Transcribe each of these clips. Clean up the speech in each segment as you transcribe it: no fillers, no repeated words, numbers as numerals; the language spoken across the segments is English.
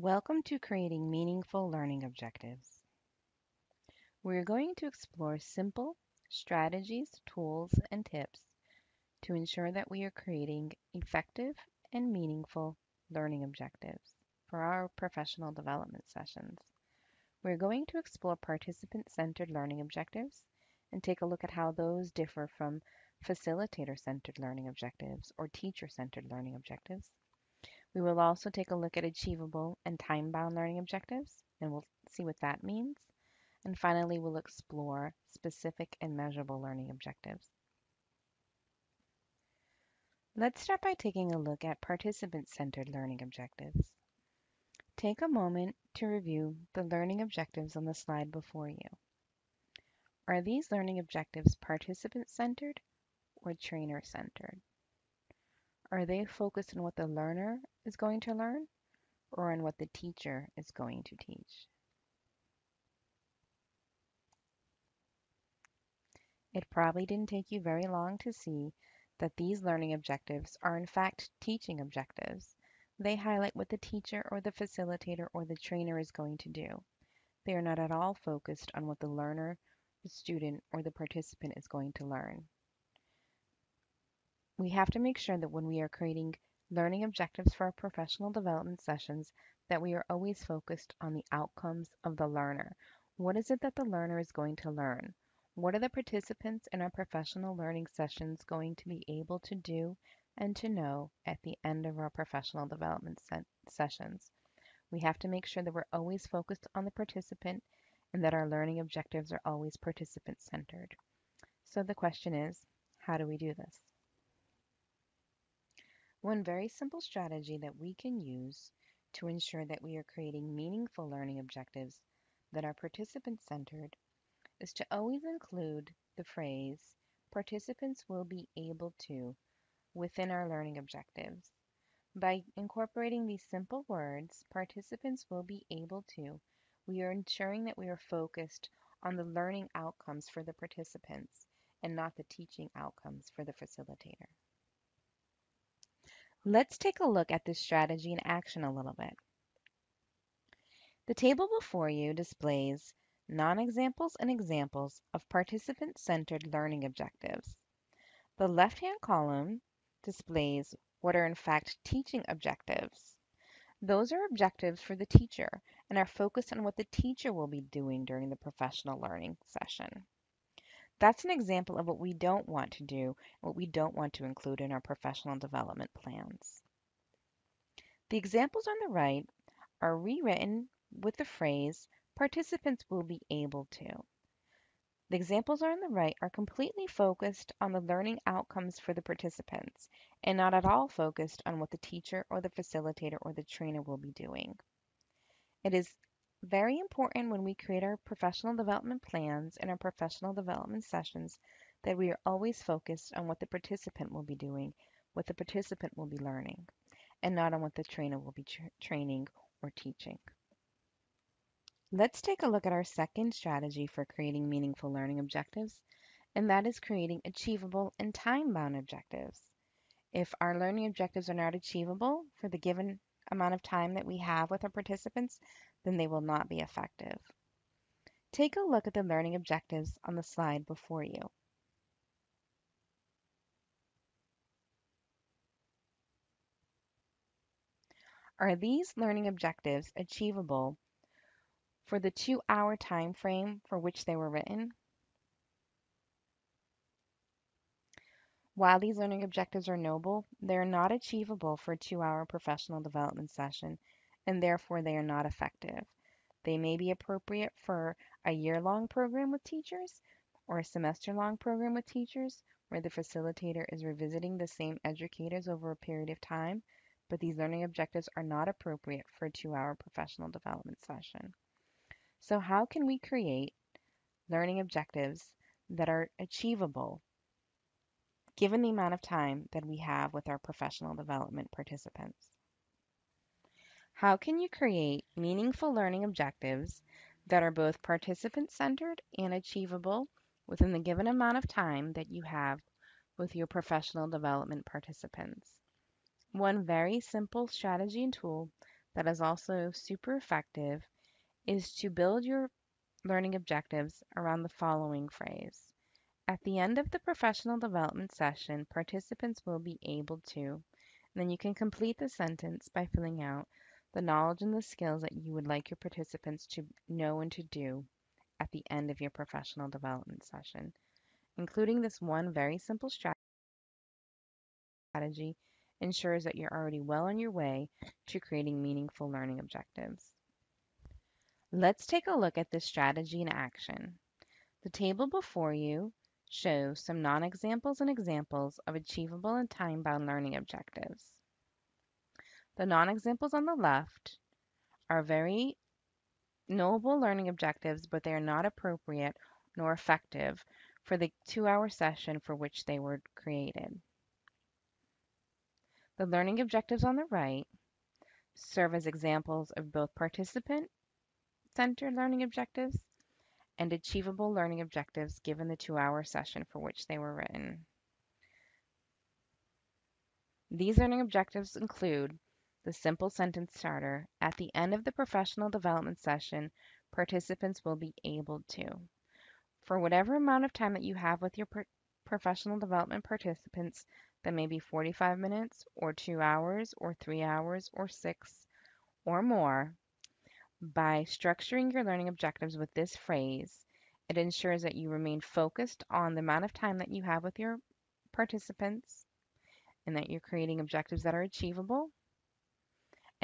Welcome to Creating Meaningful Learning Objectives. We're going to explore simple strategies, tools, and tips to ensure that we are creating effective and meaningful learning objectives for our professional development sessions. We're going to explore participant-centered learning objectives and take a look at how those differ from facilitator-centered learning objectives or teacher-centered learning objectives. We will also take a look at achievable and time-bound learning objectives, and we'll see what that means. And finally, we'll explore specific and measurable learning objectives. Let's start by taking a look at participant-centered learning objectives. Take a moment to review the learning objectives on the slide before you. Are these learning objectives participant-centered or trainer-centered? Are they focused on what the learner is going to learn or on what the teacher is going to teach? It probably didn't take you very long to see that these learning objectives are in fact teaching objectives. They highlight what the teacher or the facilitator or the trainer is going to do. They are not at all focused on what the learner, the student, or the participant is going to learn. We have to make sure that when we are creating learning objectives for our professional development sessions, that we are always focused on the outcomes of the learner. What is it that the learner is going to learn? What are the participants in our professional learning sessions going to be able to do and to know at the end of our professional development sessions? We have to make sure that we're always focused on the participant and that our learning objectives are always participant-centered. So the question is, how do we do this? One very simple strategy that we can use to ensure that we are creating meaningful learning objectives that are participant-centered is to always include the phrase, participants will be able to, within our learning objectives. By incorporating these simple words, participants will be able to, we are ensuring that we are focused on the learning outcomes for the participants and not the teaching outcomes for the facilitator. Let's take a look at this strategy in action a little bit. The table before you displays non-examples and examples of participant-centered learning objectives. The left-hand column displays what are in fact teaching objectives. Those are objectives for the teacher and are focused on what the teacher will be doing during the professional learning session. That's an example of what we don't want to do, what we don't want to include in our professional development plans. The examples on the right are rewritten with the phrase, participants will be able to. The examples on the right are completely focused on the learning outcomes for the participants and not at all focused on what the teacher or the facilitator or the trainer will be doing. It is very important when we create our professional development plans and our professional development sessions that we are always focused on what the participant will be doing, what the participant will be learning, and not on what the trainer will be training or teaching. Let's take a look at our second strategy for creating meaningful learning objectives, and that is creating achievable and time-bound objectives. If our learning objectives are not achievable for the given amount of time that we have with our participants, then they will not be effective. Take a look at the learning objectives on the slide before you. Are these learning objectives achievable for the 2-hour time frame for which they were written? While these learning objectives are noble, they are not achievable for a 2-hour professional development session, and therefore they are not effective. They may be appropriate for a year-long program with teachers or a semester-long program with teachers where the facilitator is revisiting the same educators over a period of time, but these learning objectives are not appropriate for a 2-hour professional development session. So how can we create learning objectives that are achievable given the amount of time that we have with our professional development participants? How can you create meaningful learning objectives that are both participant-centered and achievable within the given amount of time that you have with your professional development participants? One very simple strategy and tool that is also super effective is to build your learning objectives around the following phrase. At the end of the professional development session, participants will be able to, and then you can complete the sentence by filling out the knowledge and the skills that you would like your participants to know and to do at the end of your professional development session. Including this one very simple strategy ensures that you're already well on your way to creating meaningful learning objectives. Let's take a look at this strategy in action. The table before you shows some non-examples and examples of achievable and time-bound learning objectives. The non-examples on the left are very knowable learning objectives, but they are not appropriate nor effective for the 2-hour session for which they were created. The learning objectives on the right serve as examples of both participant-centered learning objectives and achievable learning objectives given the 2-hour session for which they were written. These learning objectives include the simple sentence starter. At the end of the professional development session, participants will be able to. For whatever amount of time that you have with your professional development participants, that may be 45 minutes or 2 hours or 3 hours or 6 or more, by structuring your learning objectives with this phrase, it ensures that you remain focused on the amount of time that you have with your participants and that you're creating objectives that are achievable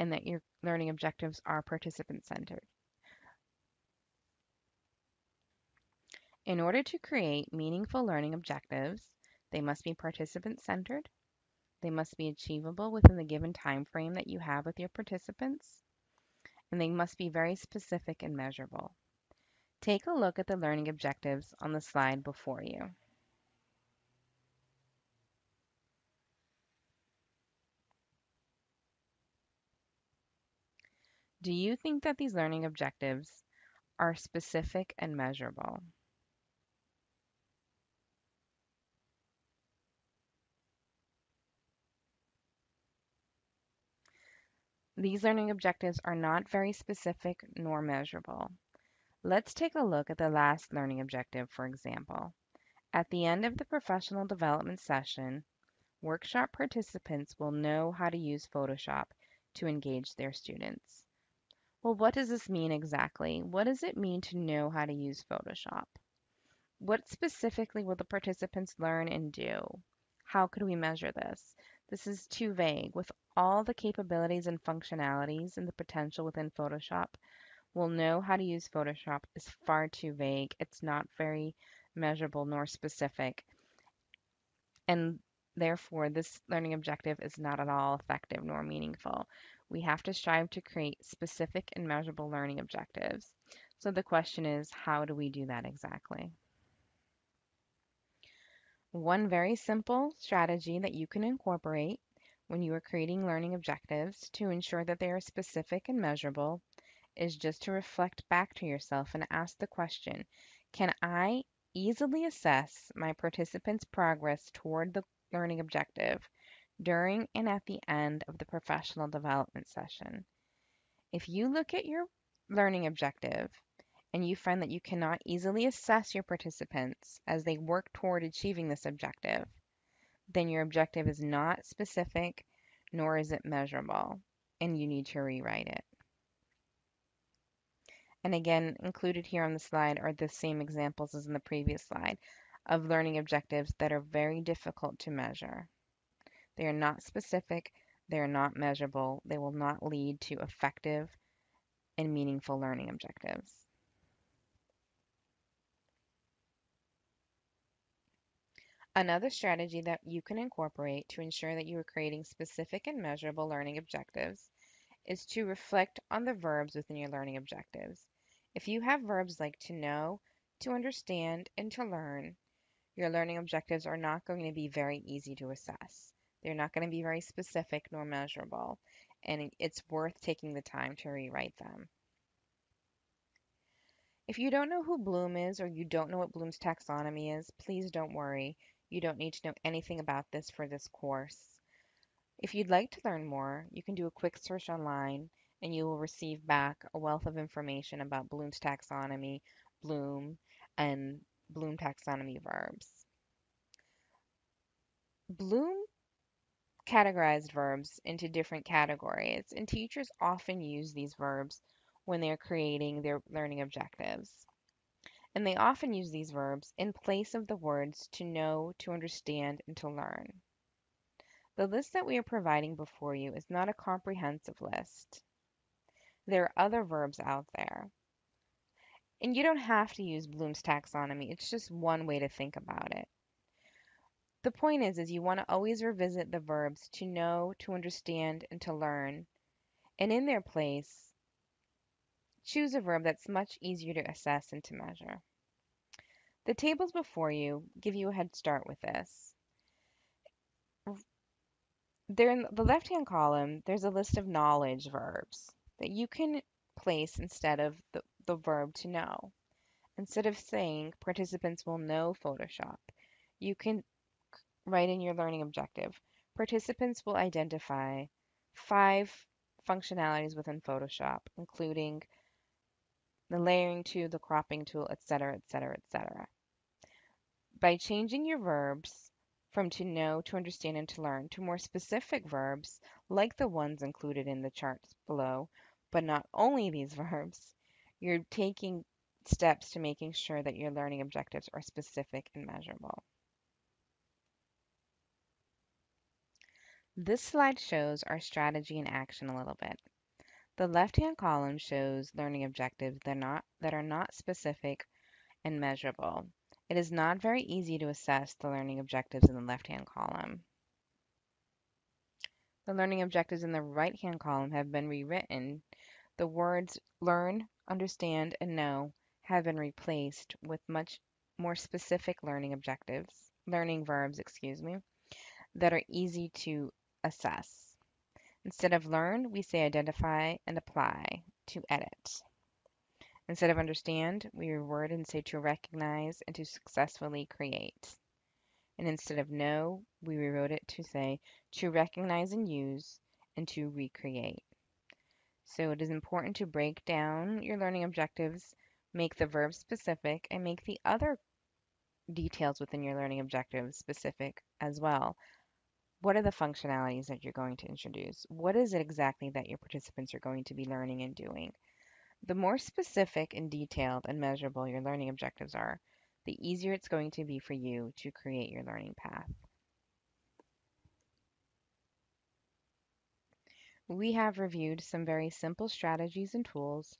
and that your learning objectives are participant centered. In order to create meaningful learning objectives, they must be participant centered, they must be achievable within the given time frame that you have with your participants, and they must be very specific and measurable. Take a look at the learning objectives on the slide before you. Do you think that these learning objectives are specific and measurable? These learning objectives are not very specific nor measurable. Let's take a look at the last learning objective, for example. At the end of the professional development session, workshop participants will know how to use Photoshop to engage their students. Well, what does this mean exactly? What does it mean to know how to use Photoshop? What specifically will the participants learn and do? How could we measure this? This is too vague. With all the capabilities and functionalities and the potential within Photoshop, we'll know how to use Photoshop is far too vague. It's not very measurable nor specific. And therefore, this learning objective is not at all effective nor meaningful. We have to strive to create specific and measurable learning objectives. So the question is, how do we do that exactly? One very simple strategy that you can incorporate when you are creating learning objectives to ensure that they are specific and measurable is just to reflect back to yourself and ask the question, can I easily assess my participants' progress toward the learning objective during and at the end of the professional development session? If you look at your learning objective and you find that you cannot easily assess your participants as they work toward achieving this objective, then your objective is not specific nor is it measurable, and you need to rewrite it. And again, included here on the slide are the same examples as in the previous slide of learning objectives that are very difficult to measure. They are not specific, they are not measurable, they will not lead to effective and meaningful learning objectives. Another strategy that you can incorporate to ensure that you are creating specific and measurable learning objectives is to reflect on the verbs within your learning objectives. If you have verbs like to know, to understand, and to learn, your learning objectives are not going to be very easy to assess. They're not going to be very specific nor measurable, and it's worth taking the time to rewrite them. If you don't know who Bloom is or you don't know what Bloom's taxonomy is, please don't worry. You don't need to know anything about this for this course. If you'd like to learn more, you can do a quick search online and you will receive back a wealth of information about Bloom's taxonomy, Bloom, and Bloom taxonomy verbs. Bloom categorized verbs into different categories, and teachers often use these verbs when they're creating their learning objectives. And they often use these verbs in place of the words to know, to understand, and to learn. The list that we are providing before you is not a comprehensive list. There are other verbs out there. And you don't have to use Bloom's taxonomy. It's just one way to think about it. The point is you want to always revisit the verbs to know, to understand, and to learn. And in their place, choose a verb that's much easier to assess and to measure. The tables before you give you a head start with this. There in the left-hand column, there's a list of knowledge verbs that you can place instead of the verb to know. Instead of saying participants will know Photoshop, you can write in your learning objective, participants will identify 5 functionalities within Photoshop, including the layering tool, the cropping tool, etc., etc., etc. By changing your verbs from to know, to understand, and to learn to more specific verbs, like the ones included in the charts below, but not only these verbs, you're taking steps to making sure that your learning objectives are specific and measurable. This slide shows our strategy in action a little bit. The left-hand column shows learning objectives that are not specific and measurable. It is not very easy to assess the learning objectives in the left-hand column. The learning objectives in the right-hand column have been rewritten. The words learn, understand, and know have been replaced with much more specific learning objectives, learning verbs, that are easy to assess. Instead of learn, we say identify and apply to edit. Instead of understand, we reword and say to recognize and to successfully create. And instead of know, we rewrote it to say to recognize and use and to recreate. So it is important to break down your learning objectives, make the verb specific, and make the other details within your learning objectives specific as well. What are the functionalities that you're going to introduce? What is it exactly that your participants are going to be learning and doing? The more specific and detailed and measurable your learning objectives are, the easier it's going to be for you to create your learning path. We have reviewed some very simple strategies and tools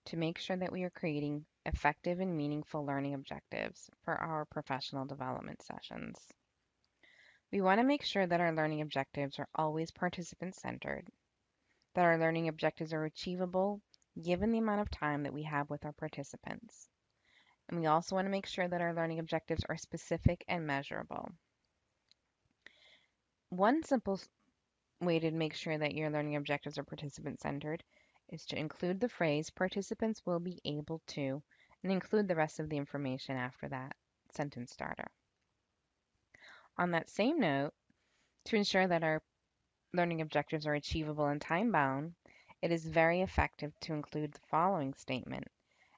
to make sure that we are creating effective and meaningful learning objectives for our professional development sessions. We want to make sure that our learning objectives are always participant centered, that our learning objectives are achievable given the amount of time that we have with our participants. And we also want to make sure that our learning objectives are specific and measurable. One simple way to make sure that your learning objectives are participant centered is to include the phrase participants will be able to and include the rest of the information after that sentence starter. On that same note, to ensure that our learning objectives are achievable and time bound, it is very effective to include the following statement.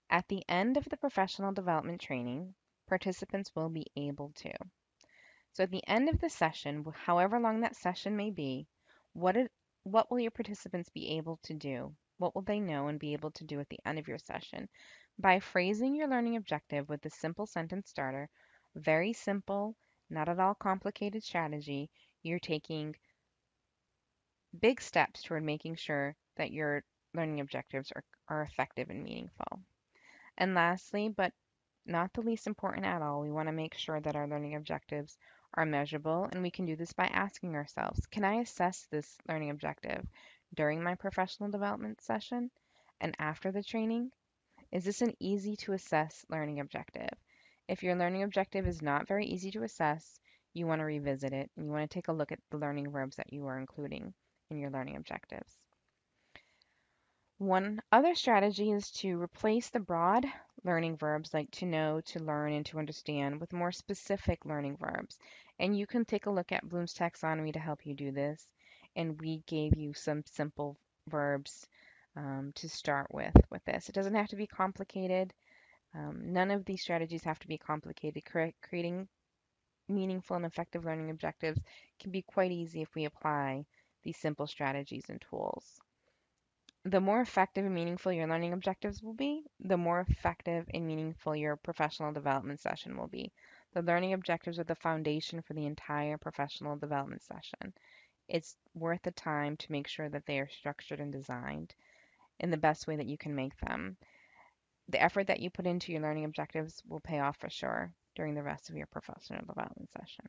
At the end of the professional development training, participants will be able to. So at the end of the session, however long that session may be, what, it, what will your participants be able to do? What will they know and be able to do at the end of your session? By phrasing your learning objective with the simple sentence starter, very simple, not at all complicated strategy, you're taking big steps toward making sure that your learning objectives are effective and meaningful. And lastly, but not the least important at all, we want to make sure that our learning objectives are measurable, and we can do this by asking ourselves, can I assess this learning objective during my professional development session and after the training? Is this an easy to assess learning objective? If your learning objective is not very easy to assess, you want to revisit it and you want to take a look at the learning verbs that you are including in your learning objectives. One other strategy is to replace the broad learning verbs like to know, to learn, and to understand with more specific learning verbs. And you can take a look at Bloom's taxonomy to help you do this. And we gave you some simple verbs to start with this. It doesn't have to be complicated. None of these strategies have to be complicated. Creating meaningful and effective learning objectives can be quite easy if we apply these simple strategies and tools. The more effective and meaningful your learning objectives will be, the more effective and meaningful your professional development session will be. The learning objectives are the foundation for the entire professional development session. It's worth the time to make sure that they are structured and designed in the best way that you can make them. The effort that you put into your learning objectives will pay off for sure during the rest of your professional development session.